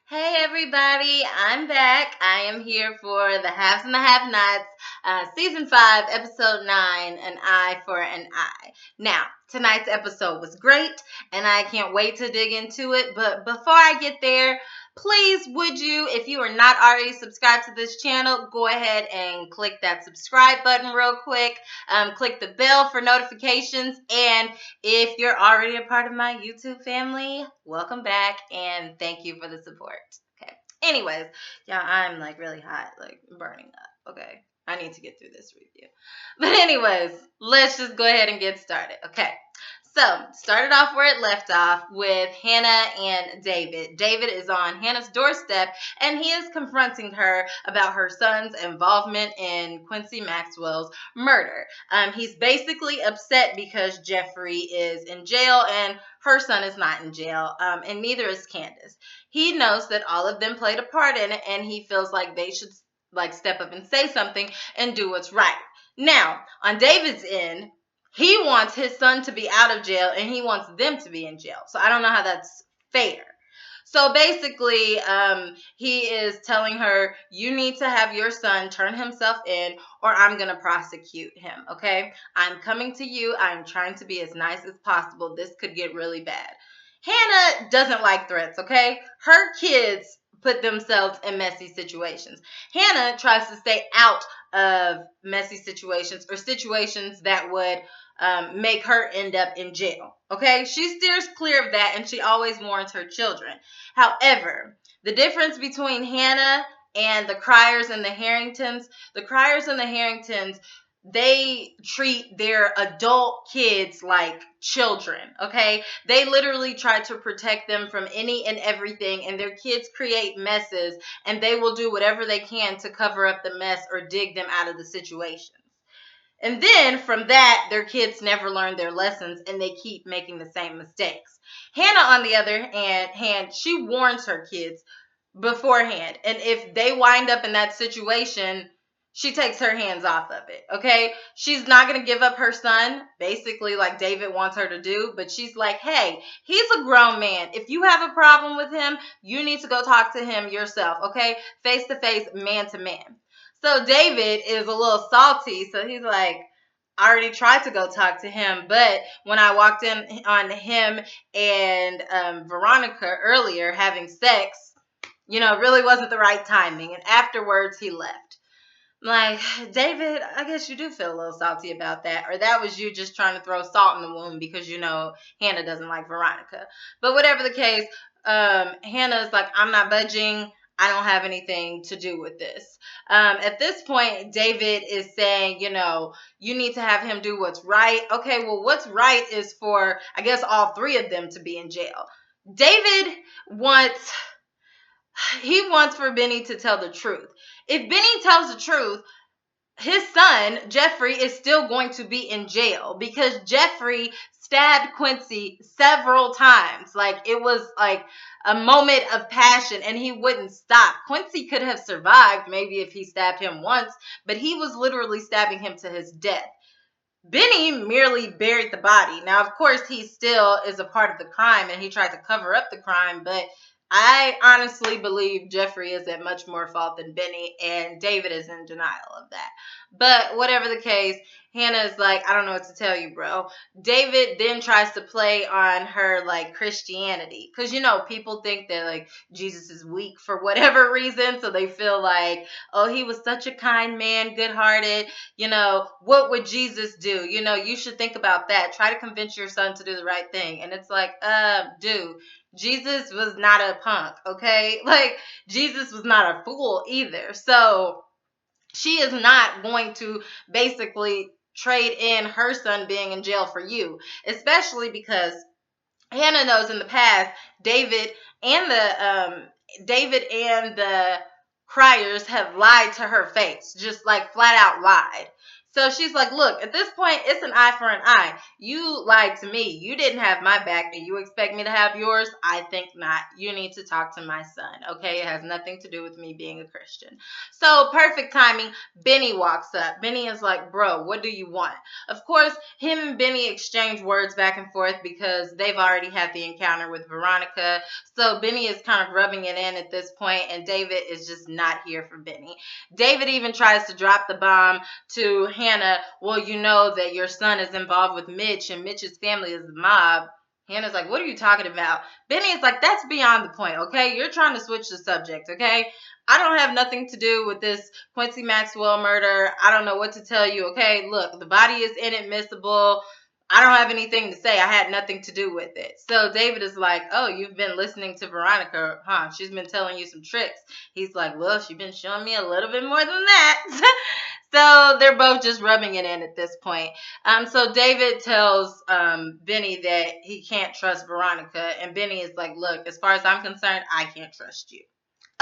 Hey everybody, I'm back. I am here for the Haves and the Have-Nots, Season 5, Episode 9, An Eye for an Eye. Now, tonight's episode was great, and I can't wait to dig into it, but before I get there, please would you, if you are not already subscribed to this channel, go ahead and click that subscribe button real quick, click the bell for notifications, and if you're already a part of my YouTube family, welcome back and thank you for the support. Okay. Anyways, yeah, I'm like really hot, like burning up. Okay. I need to get through this review. But anyways, let's just go ahead and get started. Okay. So, started off where it left off with Hannah and David. David is on Hannah's doorstep and he is confronting her about her son's involvement in Quincy Maxwell's murder. He's basically upset because Jeffrey is in jail and her son is not in jail, and neither is Candace. He knows that all of them played a part in it and he feels like they should like step up and say something and do what's right. Now, on David's end, he wants his son to be out of jail and he wants them to be in jail. So I don't know how that's fair. So basically, he is telling her, you need to have your son turn himself in or I'm going to prosecute him, okay? I'm coming to you. I'm trying to be as nice as possible. This could get really bad. Hannah doesn't like threats, okay? Her kids put themselves in messy situations. Hannah tries to stay out of messy situations or situations that would make her end up in jail. Okay, she steers clear of that and she always warns her children. However, the difference between Hannah and the Criers and the Harringtons, they treat their adult kids like children, okay? They literally try to protect them from any and everything, and their kids create messes, and they will do whatever they can to cover up the mess or dig them out of the situation. And then from that, their kids never learn their lessons and they keep making the same mistakes. Hannah, on the other hand, she warns her kids beforehand. And if they wind up in that situation, she takes her hands off of it, okay? She's not going to give up her son, basically like David wants her to do, but she's like, hey, he's a grown man. If you have a problem with him, you need to go talk to him yourself, okay? Face to face, man to man. So David is a little salty, so he's like, I already tried to go talk to him, but when I walked in on him and Veronica earlier having sex, it really wasn't the right timing. And afterwards, he left. Like, David, I guess you do feel a little salty about that. Or that was you just trying to throw salt in the wound because Hannah doesn't like Veronica. But whatever the case, Hannah's like, I'm not budging. I don't have anything to do with this. At this point, David is saying, you need to have him do what's right. Okay, well, what's right is for, I guess, all three of them to be in jail. David wants for Vinny to tell the truth. If Vinny tells the truth, his son, Jeffrey, is still going to be in jail because Jeffrey stabbed Quincy several times. Like, it was like a moment of passion and he wouldn't stop. Quincy could have survived maybe if he stabbed him once, but he was literally stabbing him to his death. Vinny merely buried the body. Now, of course, he still is a part of the crime and he tried to cover up the crime, but I honestly believe Jeffrey is at much more fault than Vinny, and David is in denial of that. But whatever the case, Hannah is like, I don't know what to tell you, bro. David then tries to play on her, like, Christianity. Because, people think that, like, Jesus is weak for whatever reason. So they feel like, oh, he was such a kind man, good-hearted. What would Jesus do? You should think about that. Try to convince your son to do the right thing. And it's like, dude. Jesus was not a punk, okay? Like, Jesus was not a fool either. So, she is not going to basically trade in her son being in jail for you, especially because Hannah knows in the past David and the Criers have lied to her face, just like flat out lied. So she's like, look, at this point, it's an eye for an eye. You lied to me. You didn't have my back, and you expect me to have yours? I think not. You need to talk to my son, okay? It has nothing to do with me being a Christian. So perfect timing. Vinny walks up. Vinny is like, bro, what do you want? Of course, him and Vinny exchange words back and forth because they've already had the encounter with Veronica. So Vinny is kind of rubbing it in at this point, and David is just not here for Vinny. David even tries to drop the bomb to Hannah. Well, you know that your son is involved with Mitch, and Mitch's family is the mob. Hannah's like, what are you talking about? Vinny is like, that's beyond the point, okay? You're trying to switch the subject, okay? I don't have nothing to do with this Quincy Maxwell murder. I don't know what to tell you, okay? Look, the body is inadmissible. I don't have anything to say. I had nothing to do with it. So David is like, oh, you've been listening to Veronica, huh? She's been telling you some tricks. He's like, well, she's been showing me a little bit more than that. So they're both just rubbing it in at this point. So David tells Vinny that he can't trust Veronica. And Vinny is like, look, as far as I'm concerned, I can't trust you.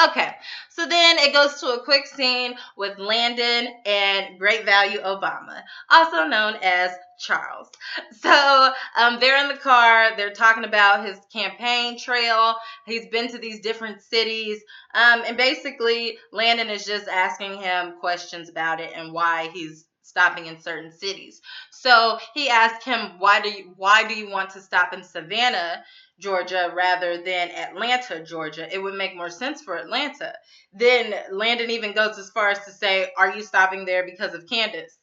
Okay, so then it goes to a quick scene with Landon and Great Value Obama, also known as Charles. So they're in the car. They're talking about his campaign trail. He's been to these different cities. And basically, Landon is just asking him questions about it and why he's stopping in certain cities. So he asked him, why do you want to stop in Savannah, Georgia, rather than Atlanta, Georgia? It would make more sense for Atlanta. Then Landon even goes as far as to say, are you stopping there because of Candace?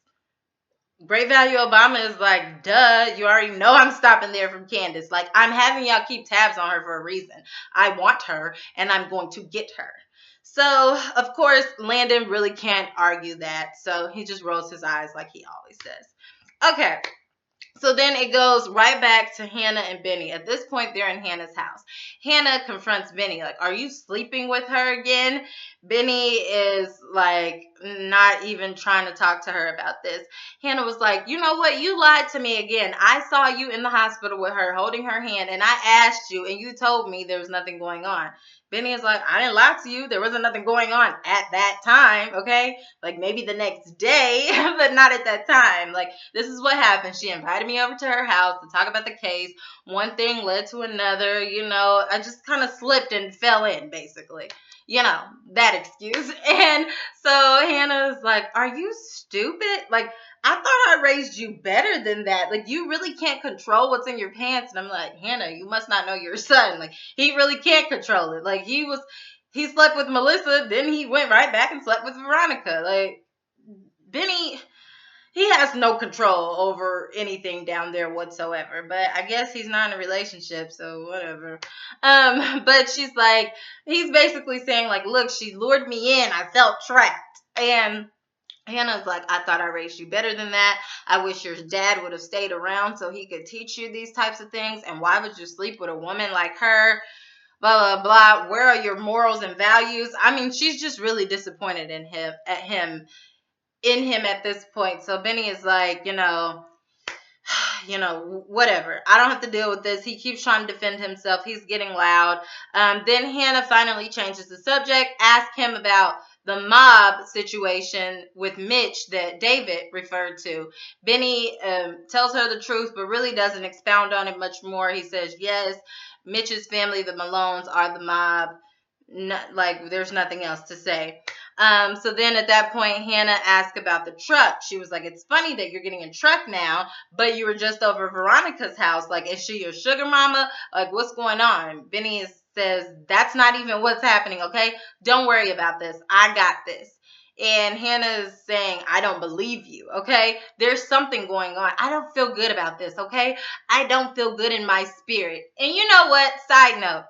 Great Value Obama is like, duh, you already know I'm stopping there from Candace. Like, I'm having y'all keep tabs on her for a reason. I want her, and I'm going to get her. So, of course, Landon really can't argue that. So he just rolls his eyes like he always does. Okay. So then it goes right back to Hannah and Vinny. At this point, they're in Hannah's house. Hannah confronts Vinny, like, are you sleeping with her again? Vinny is like not even trying to talk to her about this. Hannah was like, you know what? You lied to me again. I saw you in the hospital with her holding her hand, and I asked you, and you told me there was nothing going on. Vinny is like, I didn't lie to you. There wasn't nothing going on at that time, okay? Like, maybe the next day, but not at that time. Like, this is what happened. She invited me over to her house to talk about the case. One thing led to another, you know. I just kind of slipped and fell in, basically. You know, that excuse. And so Hannah's like, are you stupid? Like, I thought I raised you better than that. Like, you really can't control what's in your pants. And I'm like, Hannah, you must not know your son. Like, he really can't control it. Like, he slept with Melissa, then he went right back and slept with Veronica. Like, Vinny, he has no control over anything down there whatsoever. But I guess he's not in a relationship, so whatever. But she's like, he's basically saying, like, look, she lured me in. I felt trapped. And Hannah's like, I thought I raised you better than that. I wish your dad would have stayed around so he could teach you these types of things. And why would you sleep with a woman like her? Blah, blah, blah. Where are your morals and values? I mean, she's just really disappointed in him at this point. So Benny is like, whatever. I don't have to deal with this. He keeps trying to defend himself. He's getting loud. Then Hannah finally changes the subject, asks him about the mob situation with Mitch that David referred to. Benny tells her the truth, but really doesn't expound on it much more. He says, yes, Mitch's family, the Malones, are the mob. There's nothing else to say. So then at that point, Hannah asked about the truck. She was like, it's funny that you're getting a truck now, but you were just over Veronica's house. Like, is she your sugar mama? Like, what's going on? Vinny says, that's not even what's happening, okay? Don't worry about this. I got this. And Hannah is saying, I don't believe you, okay? There's something going on. I don't feel good about this, okay? I don't feel good in my spirit. And you know what? Side note,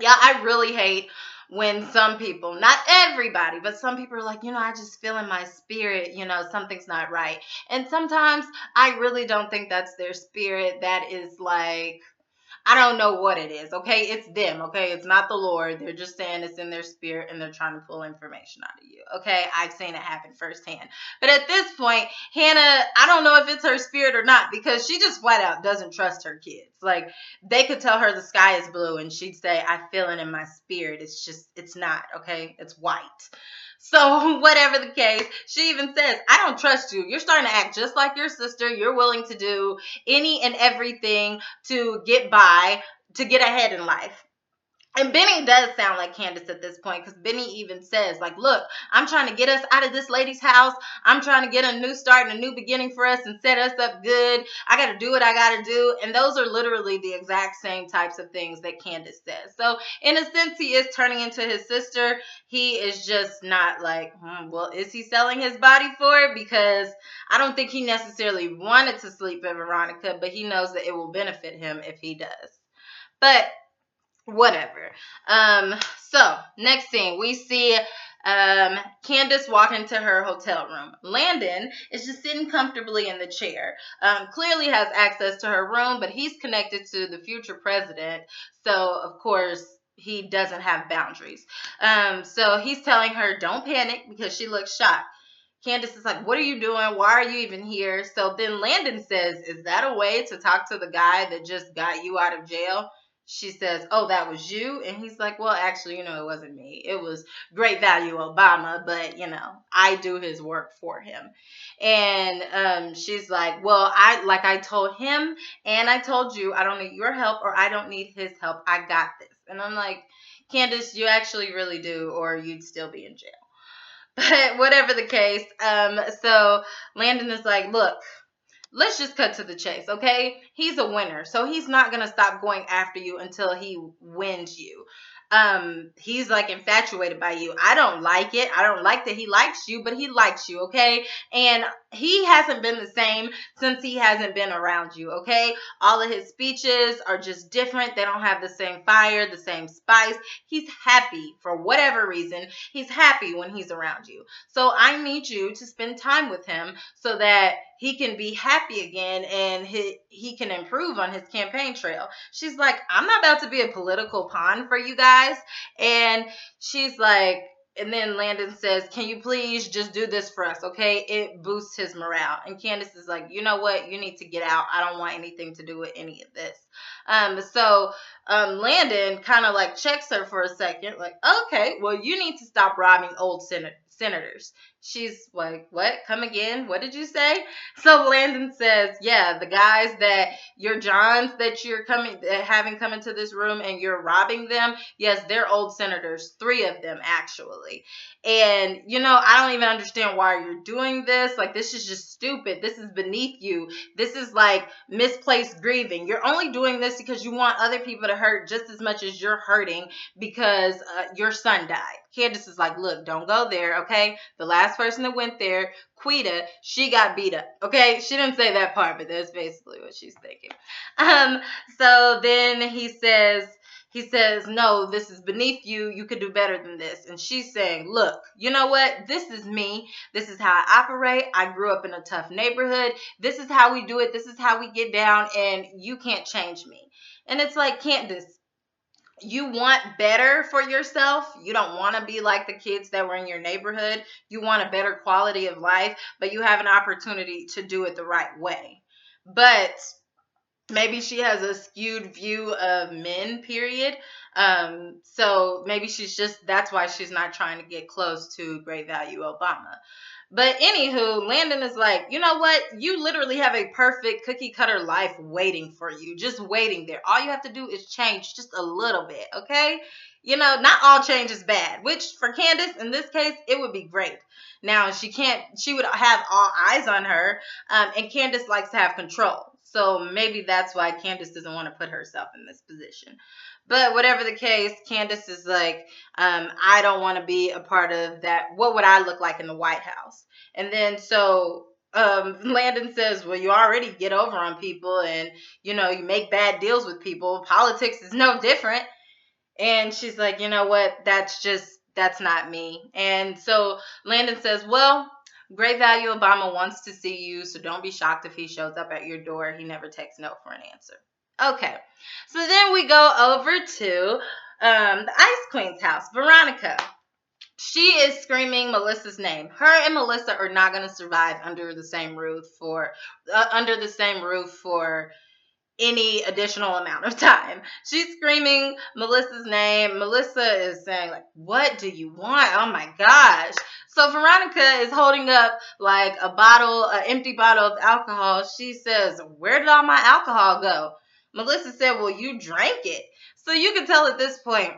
yeah, I really hate when some people, not everybody, but some people are like, I just feel in my spirit, something's not right. And sometimes I really don't think that's their spirit. That is like, I don't know what it is, okay? It's them, okay? It's not the Lord. They're just saying it's in their spirit and they're trying to pull information out of you, okay? I've seen it happen firsthand. But at this point, Hannah, I don't know if it's her spirit or not because she just flat out doesn't trust her kids. Like, they could tell her the sky is blue and she'd say, I feel it in my spirit. It's just, it's not, okay? It's white. So, whatever the case, she even says, I don't trust you. You're starting to act just like your sister. You're willing to do any and everything to get by, to get ahead in life. And Benny does sound like Candace at this point because Benny even says, like, look, I'm trying to get us out of this lady's house. I'm trying to get a new start and a new beginning for us and set us up good. I got to do what I got to do. And those are literally the exact same types of things that Candace says. So in a sense, he is turning into his sister. He is just not like, well, is he selling his body for it? Because I don't think he necessarily wanted to sleep with Veronica, but he knows that it will benefit him if he does. But whatever. So next thing we see Candace walk into her hotel room. Landon is just sitting comfortably in the chair. Clearly has access to her room, but he's connected to the future president, so of course he doesn't have boundaries. So he's telling her don't panic because she looks shocked. Candace is like, what are you doing? Why are you even here? So then Landon says, is that a way to talk to the guy that just got you out of jail? She says, oh, that was you? And he's like, well, actually, it wasn't me. It was Great Value Obama, but, I do his work for him. And she's like, well, I told him and I told you I don't need your help or I don't need his help. I got this. And I'm like, Candace, you actually really do, or you'd still be in jail. But whatever the case, so Landon is like, look, let's just cut to the chase, okay? He's a winner, so he's not going to stop going after you until he wins you. He's like infatuated by you. I don't like it. I don't like that he likes you, but he likes you, okay? And he hasn't been the same since he hasn't been around you, okay? All of his speeches are just different. They don't have the same fire, the same spice. He's happy for whatever reason. He's happy when he's around you. So I need you to spend time with him so that he can be happy again and he can improve on his campaign trail. She's like, I'm not about to be a political pawn for you guys. And she's like, and then Landon says, can you please just do this for us, okay? It boosts his morale. And Candace is like, you know what? You need to get out. I don't want anything to do with any of this. So Landon kind of like checks her for a second, like, okay, well, you need to stop robbing old senators. She's like, what? Come again? What did you say? So Landon says, yeah, the guys that your Johns that you're having come into this room and you're robbing them. Yes, they're old senators, 3 of them actually. And I don't even understand why you're doing this. Like, this is just stupid. This is beneath you. This is like misplaced grieving. You're only doing this because you want other people to hurt just as much as you're hurting because your son died. Candace is like, look, don't go there, okay? The last person that went there, Quita, she got beat up, okay? She didn't say that part, but that's basically what she's thinking. So then he says, no, this is beneath you. You could do better than this. And she's saying, look, you know what? This is me. This is how I operate. I grew up in a tough neighborhood. This is how we do it. This is how we get down, and you can't change me. And it's like, Candace, you want better for yourself. You don't want to be like the kids that were in your neighborhood. You want a better quality of life, but you have an opportunity to do it the right way. But maybe she has a skewed view of men, period. So maybe that's why she's not trying to get close to Great Value Obama. But anywho, Landon is like, you know what? You literally have a perfect cookie cutter life waiting for you, just waiting there. All you have to do is change just a little bit, okay? Not all change is bad, which for Candace, in this case, it would be great. Now, she would have all eyes on her, and Candace likes to have control. So maybe that's why Candace doesn't want to put herself in this position. But whatever the case, Candace is like, I don't want to be a part of that. What would I look like in the White House? And then so Landon says, well, you already get over on people and, you make bad deals with people. Politics is no different. And she's like, you know what? That's not me. And so Landon says, well, Great Value Obama wants to see you, so don't be shocked if he shows up at your door. He never takes no for an answer. Okay. So then we go over to the Ice Queen's house, Veronica. She is screaming Melissa's name. Her and Melissa are not going to survive under the same roof for any additional amount of time. She's screaming Melissa's name. Melissa is saying, like, what do you want? Oh my gosh. So Veronica is holding up like an empty bottle of alcohol. She says, where did all my alcohol go? Melissa said, well, you drank it. So you can tell at this point,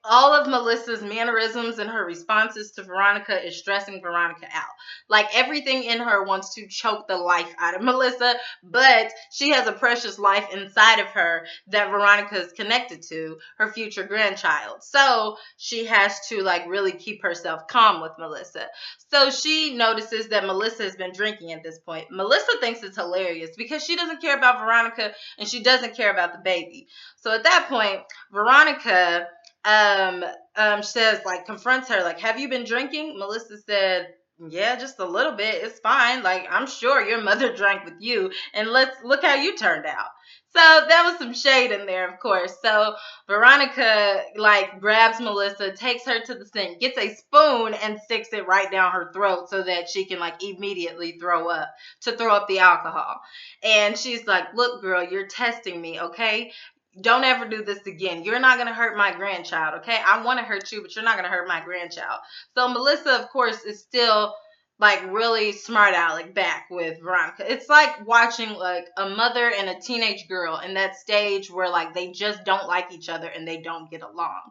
all of Melissa's mannerisms and her responses to Veronica is stressing Veronica out. Like everything in her wants to choke the life out of Melissa, but she has a precious life inside of her that Veronica is connected to, her future grandchild. So she has to like really keep herself calm with Melissa. So she notices that Melissa has been drinking at this point. Melissa thinks it's hilarious because she doesn't care about Veronica and she doesn't care about the baby. So at that point, Veronica says, like, confronts her, like, have you been drinking? Melissa said, yeah, just a little bit. It's fine. Like, I'm sure your mother drank with you, and let's look how you turned out. So that was some shade in there, of course. So Veronica, like, grabs Melissa, takes her to the sink, gets a spoon, and sticks it right down her throat so that she can, like, immediately throw up the alcohol. And she's like, look, girl, you're testing me, okay? Don't ever do this again. You're not going to hurt my grandchild, okay? I want to hurt you, but you're not going to hurt my grandchild. So Melissa, of course, is still like really smart aleck back with Veronica. It's like watching like a mother and a teenage girl in that stage where like they just don't like each other and they don't get along.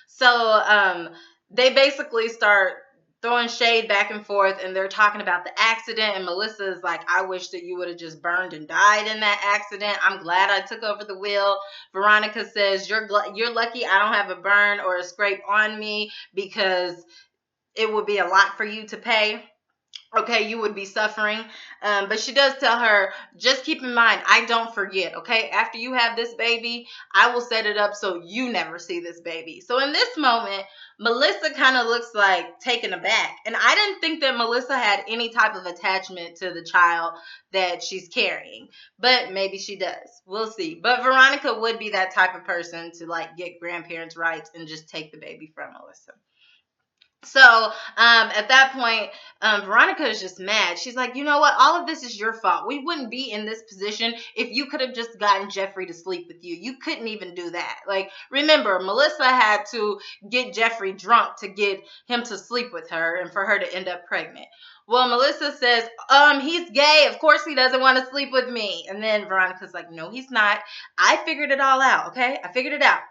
So they basically start throwing shade back and forth, and they're talking about the accident, and Melissa's like, I wish that you would have just burned and died in that accident. I'm glad I took over the wheel. Veronica says, you're lucky I don't have a burn or a scrape on me because it would be a lot for you to pay. Okay, you would be suffering. But she does tell her, just keep in mind, I don't forget, okay? After you have this baby, I will set it up so you never see this baby. So in this moment, Melissa kind of looks like taken aback. And I didn't think that Melissa had any type of attachment to the child that she's carrying. But maybe she does. We'll see. But Veronica would be that type of person to like get grandparents' rights and just take the baby from Melissa. So at that point, Veronica is just mad. She's like, you know what? All of this is your fault. We wouldn't be in this position if you could have just gotten Jeffrey to sleep with you. You couldn't even do that. Like, remember, Melissa had to get Jeffrey drunk to get him to sleep with her and for her to end up pregnant. Well, Melissa says, he's gay. Of course he doesn't want to sleep with me. And then Veronica's like, no, he's not. I figured it all out, okay? I figured it out.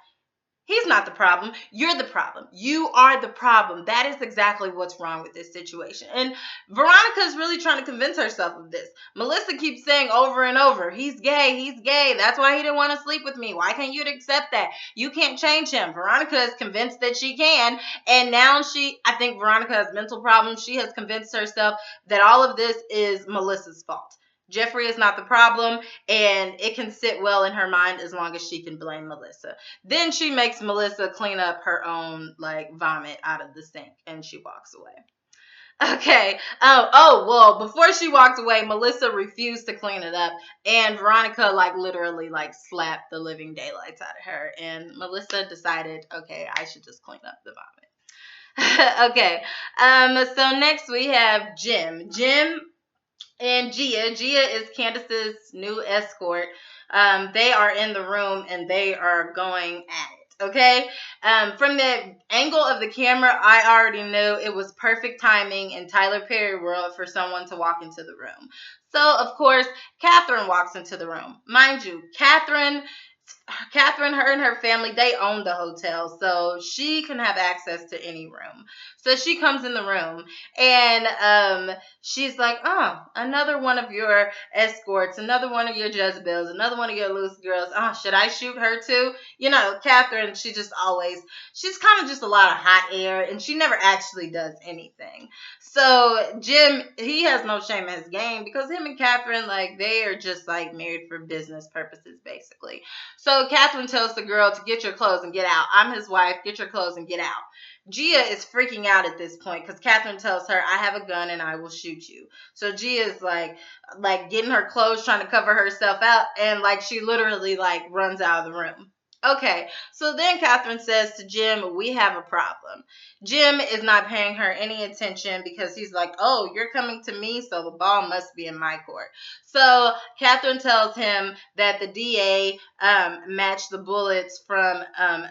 He's not the problem. You're the problem. You are the problem. That is exactly what's wrong with this situation. And Veronica is really trying to convince herself of this. Melissa keeps saying over and over, he's gay, he's gay. That's why he didn't want to sleep with me. Why can't you accept that? You can't change him. Veronica is convinced that she can. And now I think Veronica has mental problems. She has convinced herself that all of this is Melissa's fault. Jeffrey is not the problem, and it can sit well in her mind as long as she can blame Melissa. Then she makes Melissa clean up her own like vomit out of the sink, and she walks away. Okay. Well, before she walked away, Melissa refused to clean it up, and Veronica like literally like slapped the living daylights out of her, and Melissa decided, okay, I should just clean up the vomit. Okay. So next we have Jim. And Gia is Candace's new escort. They are in the room and they are going at it. Okay. From the angle of the camera, I already knew it was perfect timing in Tyler Perry world for someone to walk into the room. So of course, Catherine walks into the room. Mind you, Catherine, her and her family, they own the hotel, so she can have access to any room. So she comes in the room, and she's like, oh, another one of your escorts, another one of your Jezebels, another one of your loose girls. Oh, should I shoot her too? You know, Catherine, she's kind of just a lot of hot air, and she never actually does anything. So Jim, he has no shame in his game because him and Catherine, like, they are just like married for business purposes, basically. So So Catherine tells the girl to get your clothes and get out. I'm his wife. Get your clothes and get out. Gia is freaking out at this point because Catherine tells her, I have a gun and I will shoot you. So Gia is like getting her clothes, trying to cover herself out, and like she literally like runs out of the room. Okay, so then Catherine says to Jim, we have a problem. Jim is not paying her any attention because he's like, oh, you're coming to me, so the ball must be in my court. So Catherine tells him that the DA matched the bullets from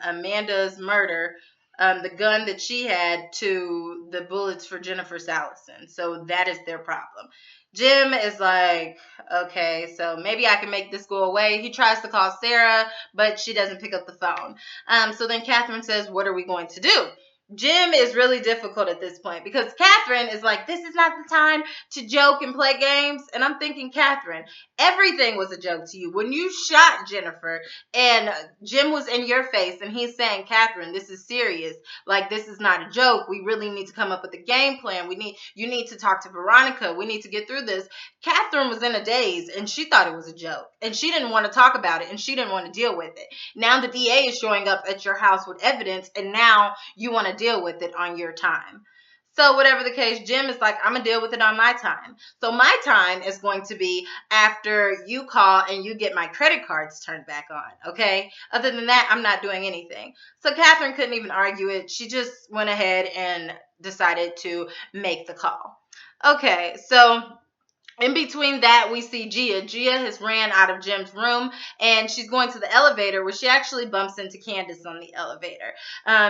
Amanda's murder, the gun that she had, to the bullets for Jennifer Salison. So that is their problem. Jim is like, okay, so maybe I can make this go away. He tries to call Sarah, but she doesn't pick up the phone. So then Catherine says, what are we going to do? Jim is really difficult at this point because Catherine is like, this is not the time to joke and play games. And I'm thinking, Catherine, everything was a joke to you. When you shot Jennifer and Jim was in your face and he's saying, Catherine, this is serious. Like, this is not a joke. We really need to come up with a game plan. You need to talk to Veronica. We need to get through this. Catherine was in a daze and she thought it was a joke and she didn't want to talk about it and she didn't want to deal with it. Now the DA is showing up at your house with evidence and now you want to deal with it on your time. So whatever the case, Jim is like, I'm going to deal with it on my time. So my time is going to be after you call and you get my credit cards turned back on, okay? Other than that, I'm not doing anything. So Catherine couldn't even argue it. She just went ahead and decided to make the call. Okay, so in between that, we see Gia. Gia has ran out of Jim's room, and she's going to the elevator where she actually bumps into Candace on the elevator.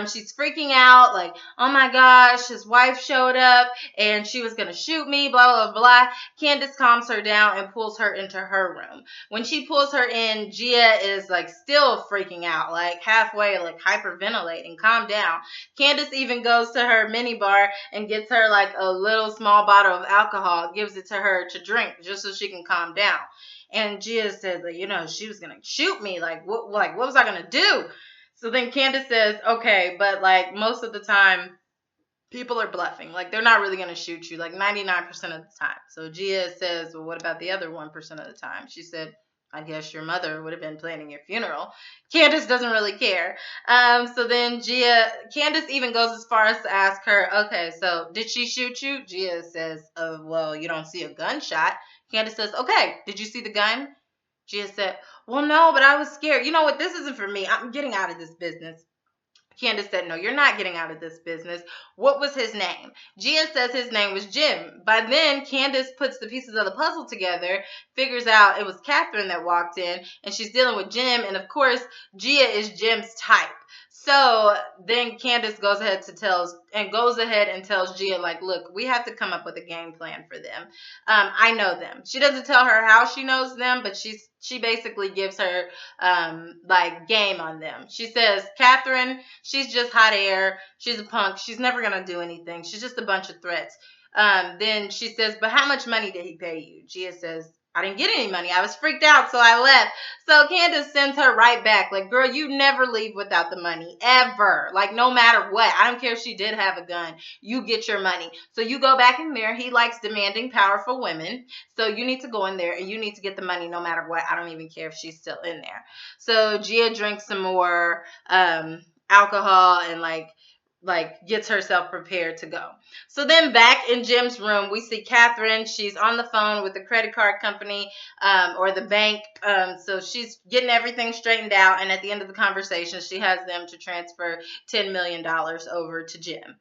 She's freaking out, like, oh my gosh, his wife showed up, and she was going to shoot me, blah, blah, blah. Candace calms her down and pulls her into her room. When she pulls her in, Gia is, like, still freaking out, like, halfway, like, hyperventilating. Calm down. Candace even goes to her mini bar and gets her, like, a little small bottle of alcohol, gives it to her to drink just so she can calm down. And Gia said, like, you know, she was gonna shoot me. What was I gonna do? So then Candace says, okay, but like most of the time people are bluffing. Like, they're not really gonna shoot you, like 99% of the time. So Gia says, well, what about the other 1% of the time? She said, I guess your mother would have been planning your funeral. Candace doesn't really care. So then Candace even goes as far as to ask her, okay, so did she shoot you? Gia says, well, you don't see a gunshot. Candace says, okay, did you see the gun? Gia said, well, no, but I was scared. You know what? This isn't for me. I'm getting out of this business. Candace said, no, you're not getting out of this business. What was his name? Gia says his name was Jim. By then, Candace puts the pieces of the puzzle together, figures out it was Catherine that walked in, and she's dealing with Jim. And of course, Gia is Jim's type. So then Candace goes ahead and tells Gia, like, look, we have to come up with a game plan for them. I know them. She doesn't tell her how she knows them, but she basically gives her like game on them. She says, Catherine, she's just hot air. She's a punk. She's never gonna do anything. She's just a bunch of threats. Then she says, but how much money did he pay you? Gia says, I didn't get any money. I was freaked out, so I left. So Candace sends her right back. Like, girl, you never leave without the money, ever. Like, no matter what. I don't care if she did have a gun. You get your money. So you go back in there. He likes demanding, powerful women. So you need to go in there, and you need to get the money no matter what. I don't even care if she's still in there. So Gia drinks some more alcohol and, like gets herself prepared to go. So then back in Jim's room, we see Catherine. She's on the phone with the credit card company or the bank. So she's getting everything straightened out. And at the end of the conversation, she has them to transfer $10 million over to Jim.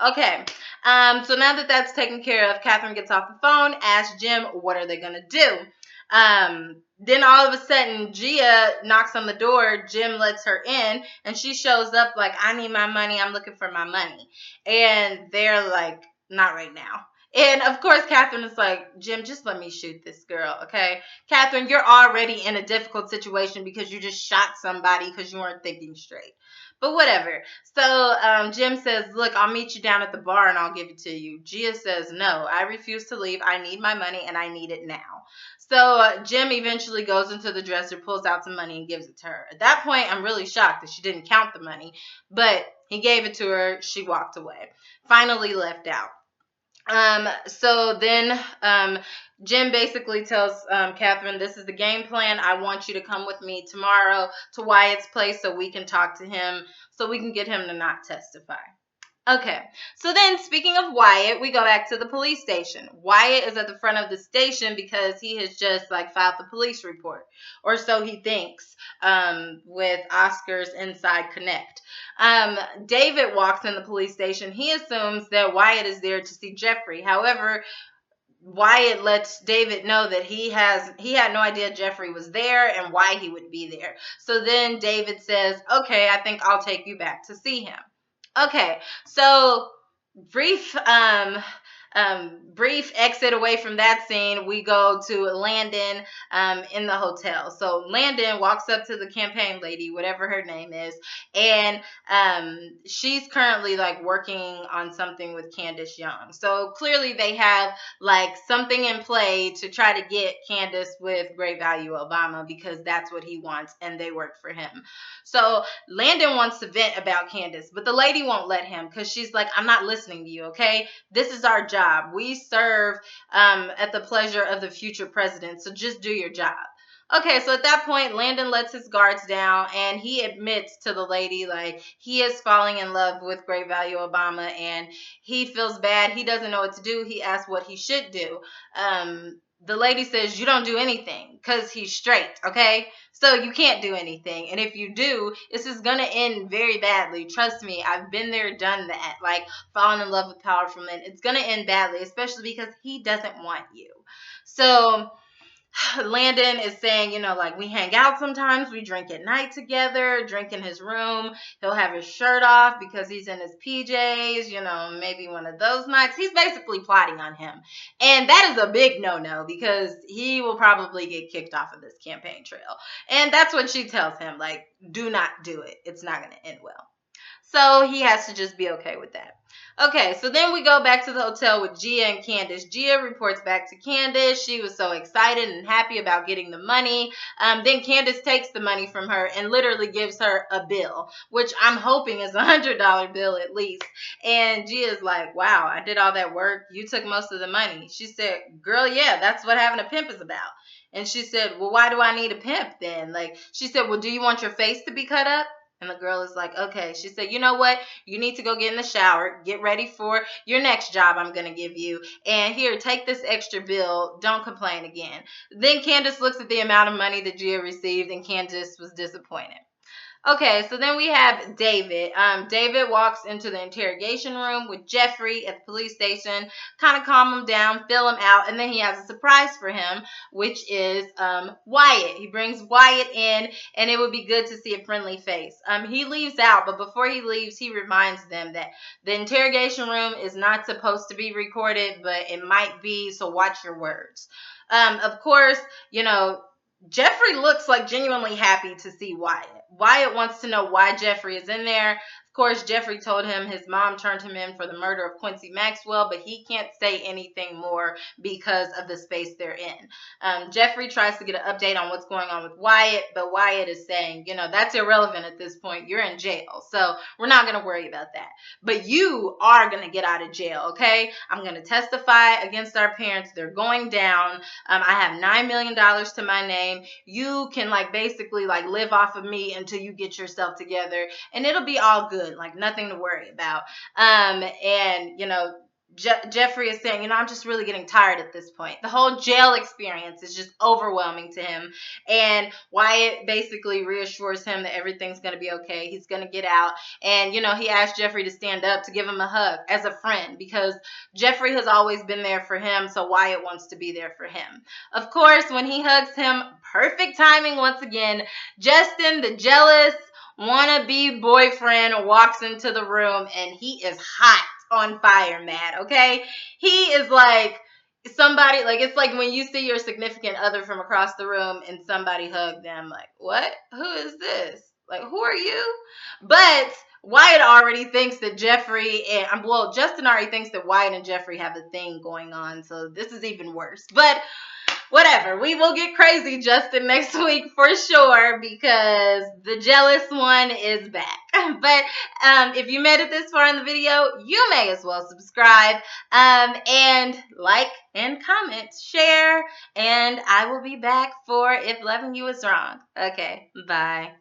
Okay, so now that that's taken care of, Catherine gets off the phone, asks Jim, what are they going to do? Then all of a sudden, Gia knocks on the door. Jim lets her in, and she shows up like, I need my money. I'm looking for my money. And they're like, not right now. And of course, Catherine is like, Jim, just let me shoot this girl, okay? Catherine, you're already in a difficult situation because you just shot somebody because you weren't thinking straight. But whatever. So Jim says, look, I'll meet you down at the bar and I'll give it to you. Gia says, no, I refuse to leave. I need my money and I need it now. So Jim eventually goes into the dresser, pulls out some money and gives it to her. At that point, I'm really shocked that she didn't count the money. But he gave it to her. She walked away. Finally left out. So then Jim basically tells Catherine, this is the game plan. I want you to come with me tomorrow to Wyatt's place so we can talk to him, so we can get him to not testify. Okay, so then speaking of Wyatt, we go back to the police station. Wyatt is at the front of the station because he has just like filed the police report, or so he thinks, with Oscar's Inside Connect. David walks in the police station. He assumes that Wyatt is there to see Jeffrey. However, Wyatt lets David know that he had no idea Jeffrey was there and why he would be there. So then David says, "Okay, I think I'll take you back to see him." Okay, so brief brief exit away from that scene, we go to Landon in the hotel. So Landon walks up to the campaign lady, whatever her name is, and she's currently like working on something with Candace Young. So clearly they have like something in play to try to get Candace with Great Value Obama because that's what he wants and they work for him. So Landon wants to vent about Candace, but the lady won't let him because she's like, I'm not listening to you, okay? This is our job. We serve at the pleasure of the future president, so just do your job. Okay, so at that point, Landon lets his guards down and he admits to the lady like he is falling in love with Great Value Obama and he feels bad. He doesn't know what to do. He asks what he should do. The lady says, you don't do anything because he's straight, okay? So you can't do anything. And if you do, this is going to end very badly. Trust me, I've been there, done that. Like falling in love with powerful men. It's going to end badly, especially because he doesn't want you. So Landon is saying, you know, like we hang out sometimes, we drink at night together, drink in his room. He'll have his shirt off because he's in his PJs, you know, maybe one of those nights. He's basically plotting on him. And that is a big no-no because he will probably get kicked off of this campaign trail. And that's what she tells him, like, do not do it. It's not going to end well. So he has to just be okay with that. Okay, so then we go back to the hotel with Gia and Candace. Gia reports back to Candace. She was so excited and happy about getting the money. Then Candace takes the money from her and literally gives her a bill, which I'm hoping is $100 bill at least. And Gia's like, wow, I did all that work. You took most of the money. She said, girl, yeah, that's what having a pimp is about. And she said, well, why do I need a pimp then? Like, she said, well, do you want your face to be cut up? And the girl is like, okay. She said, you know what? You need to go get in the shower, get ready for your next job I'm going to give you. And here, take this extra bill. Don't complain again. Then Candace looks at the amount of money that Gia received, and Candace was disappointed. Okay, so then we have David. David walks into the interrogation room with Jeffrey at the police station, kind of calm him down, fill him out, and then he has a surprise for him, which is Wyatt. He brings Wyatt in, and it would be good to see a friendly face. He leaves out, but before he leaves, he reminds them that the interrogation room is not supposed to be recorded, but it might be, so watch your words. Of course, you know, Jeffrey looks like genuinely happy to see Wyatt. Wyatt wants to know why Jeffrey is in there. Of course, Jeffrey told him his mom turned him in for the murder of Quincy Maxwell, but he can't say anything more because of the space they're in. Jeffrey tries to get an update on what's going on with Wyatt, but Wyatt is saying, you know, that's irrelevant at this point. You're in jail, so we're not going to worry about that. But you are going to get out of jail, okay? I'm going to testify against our parents. They're going down. I have $9 million to my name. You can like basically like live off of me until you get yourself together, and it'll be all good, like nothing to worry about. And you know, Jeffrey is saying, you know, I'm just really getting tired at this point. The whole jail experience is just overwhelming to him. And Wyatt basically reassures him that everything's going to be okay. He's going to get out. And, you know, he asked Jeffrey to stand up to give him a hug as a friend because Jeffrey has always been there for him. So Wyatt wants to be there for him. Of course, when he hugs him, perfect timing once again, Justin, the jealous wannabe boyfriend, walks into the room and he is hot. On fire mad, okay? He is like somebody, like it's like when you see your significant other from across the room and somebody hug them, like, what? Who is this? Like, who are you? But Wyatt already thinks that Jeffrey and, well, Justin already thinks that Wyatt and Jeffrey have a thing going on, so this is even worse. But whatever, we will get crazy, Justin, next week for sure because the jealous one is back. But if you made it this far in the video, you may as well subscribe, and like and comment, share, and I will be back for If Loving You Is Wrong. Okay, bye.